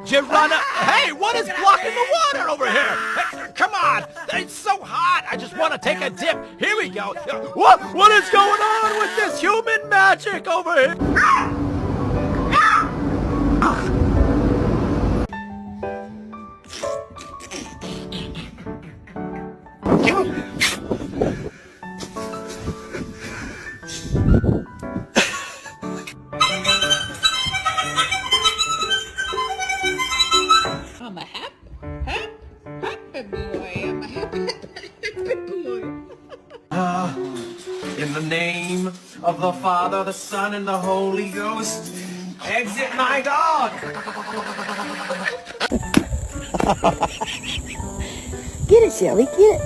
Girana, hey, what is blocking the water over here? Hey, come on, it's so hot. I just want to take a dip. Here we go. What is going on with this human magic over here? I'm a happy boy. I'm a happy boy. In the name of the Father, the Son, and the Holy Ghost, exit my dog! Get it, Shelly, get it.